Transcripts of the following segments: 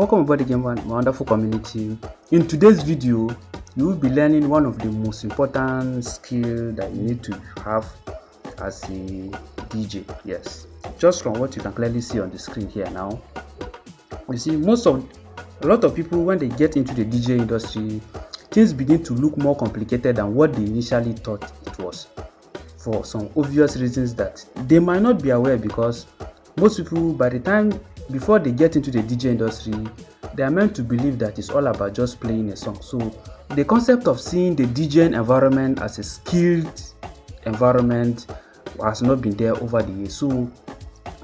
Welcome aboard again, my wonderful community. In today's video, you will be learning one of the most important skills that you need to have as a DJ. Yes, just from what you can clearly see on the screen here now. You see, a lot of people, when they get into the DJ industry, things begin to look more complicated than what they initially thought it was, for some obvious reasons that they might not be aware, because most people, by the time before they get into the DJ industry, they are meant to believe that it's all about just playing a song. So the concept of seeing the DJing environment as a skilled environment has not been there over the years. So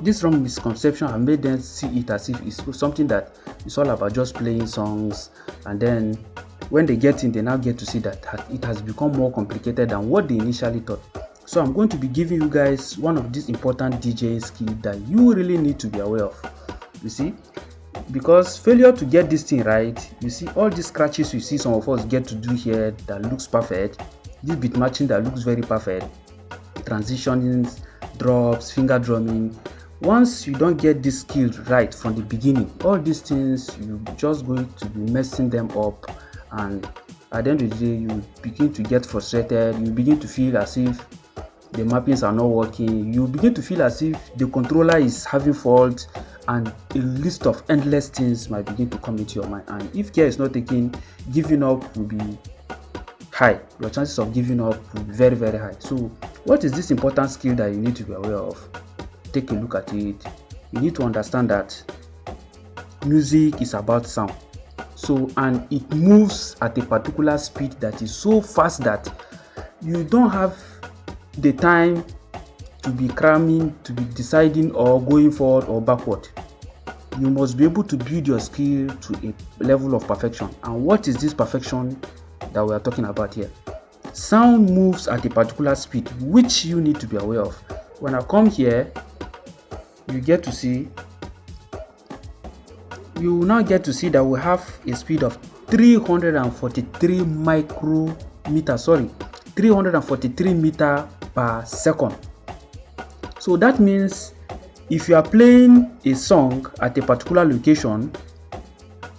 this wrong misconception have made them see it as if it's something that is all about just playing songs, and then when they get in, they now get to see that it has become more complicated than what they initially thought. So I'm going to be giving you guys one of these important DJ skills that you really need to be aware of. You see, because failure to get this thing right, you see all these scratches you see some of us get to do here that looks perfect, this beat matching that looks very perfect, transitionings, drops, finger drumming. Once you don't get this skill right from the beginning, all these things you just going to be messing them up, and at the end of the day you begin to get frustrated. You begin to feel as if the mappings are not working. You begin to feel as if the controller is having fault, and a list of endless things might begin to come into your mind. And if care is not taken, giving up will be high. Your chances of giving up will be very, very high. So what is this important skill that you need to be aware of? Take a look at it. You need to understand that music is about sound. So, and it moves at a particular speed that is so fast that you don't have the time to be cramming, to be deciding or going forward or backward. You must be able to build your skill to a level of perfection. And what is this perfection that we are talking about here? Sound moves at a particular speed, which you need to be aware of. When I come here, you will now get to see that we have a speed of 343 meter per second. So that means if you are playing a song at a particular location,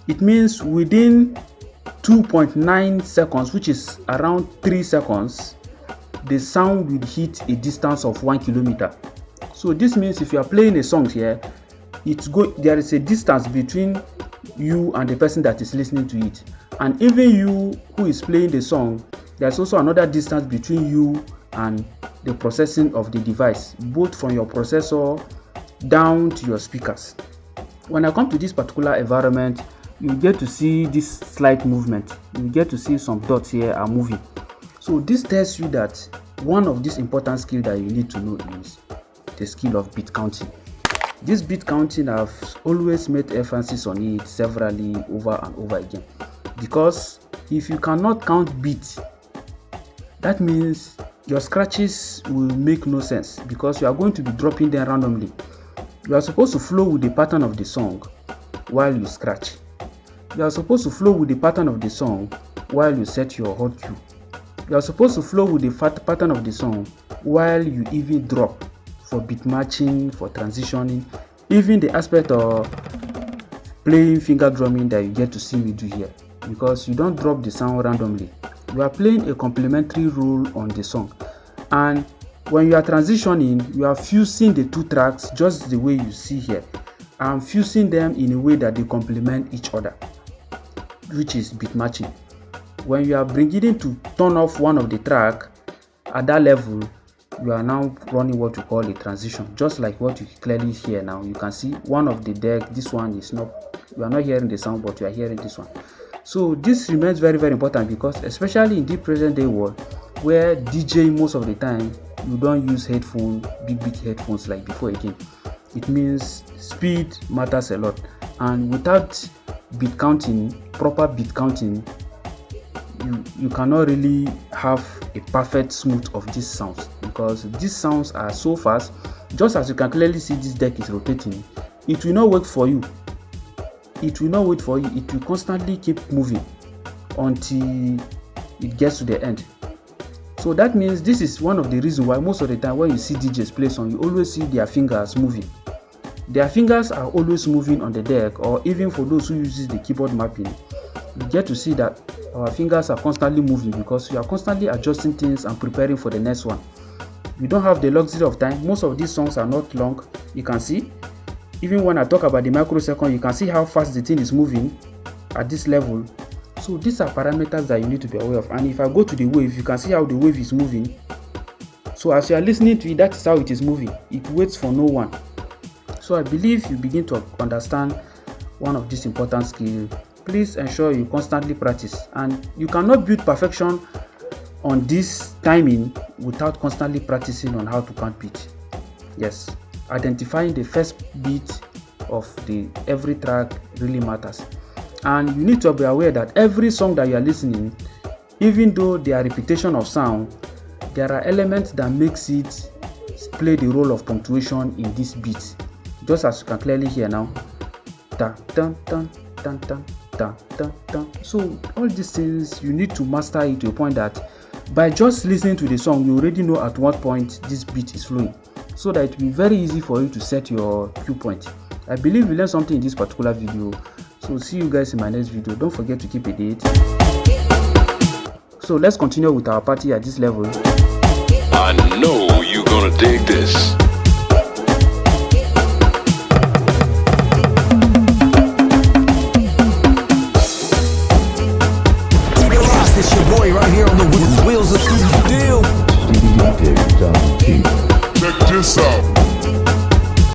it means within 2.9 seconds, which is around 3 seconds, the sound will hit a distance of 1 kilometer. So this means if you are playing a song here, there is a distance between you and the person that is listening to it, and even you who is playing the song, there's also another distance between you and the processing of the device, both from your processor down to your speakers. When I come to this particular environment, you get to see this slight movement. You get to see some dots here are moving. So this tells you that one of these important skills that you need to know is the skill of beat counting. This beat counting, I've always made emphasis on it severally over and over again, because if you cannot count beats, that means your scratches will make no sense, because you are going to be dropping them randomly. You are supposed to flow with the pattern of the song while you scratch. You are supposed to flow with the pattern of the song while you set your hot cue. You are supposed to flow with the pattern of the song while you even drop, for beat matching, for transitioning, even the aspect of playing finger drumming that you get to see me do here, because you don't drop the sound randomly. You are playing a complementary role on the song, and when you are transitioning, you are fusing the two tracks just the way you see here, and fusing them in a way that they complement each other, which is beat matching. When you are beginning to turn off one of the track at that level, you are now running what you call a transition, just like what you clearly hear now. You can see one of the deck, this one is not, you are not hearing the sound, but you are hearing this one. So this remains very, very important, because especially in the present day world, where DJ most of the time you don't use headphones, big headphones like before again, it means speed matters a lot. And without beat counting, proper beat counting, you cannot really have a perfect smooth of these sounds, because these sounds are so fast. Just as you can clearly see, this deck is rotating. It will not wait for you. It will not wait for you. It will constantly keep moving until it gets to the end. So that means this is one of the reasons why most of the time when you see DJs play song, you always see their fingers moving. their fingers are always moving on the deck, or even for those who uses the keyboard mapping, you get to see that our fingers are constantly moving because we are constantly adjusting things and preparing for the next one. We don't have the luxury of time. Most of these songs are not long. You can see, even when I talk about the microsecond, you can see how fast the thing is moving at this level. So these are parameters that you need to be aware of. And if I go to the wave, you can see how the wave is moving. So as you are listening to it, that is how it is moving. It waits for no one. So I believe you begin to understand one of these important skills. Please ensure you constantly practice, and you cannot build perfection on this timing without constantly practicing on how to count beat. Yes, identifying the first beat of every track really matters. And you need to be aware that every song that you are listening, even though they are repetition of sound, there are elements that makes it play the role of punctuation in this beat. Just as you can clearly hear now. Dun, dun, dun, dun, dun, dun, dun, dun. So all these things, you need to master it to a point that by just listening to the song, you already know at what point this beat is flowing, so that it will be very easy for you to set your cue point. I believe you learned something in this particular video. So see you guys in my next video. Don't forget to keep a date. So let's continue with our party at this level. I know you're gonna dig this.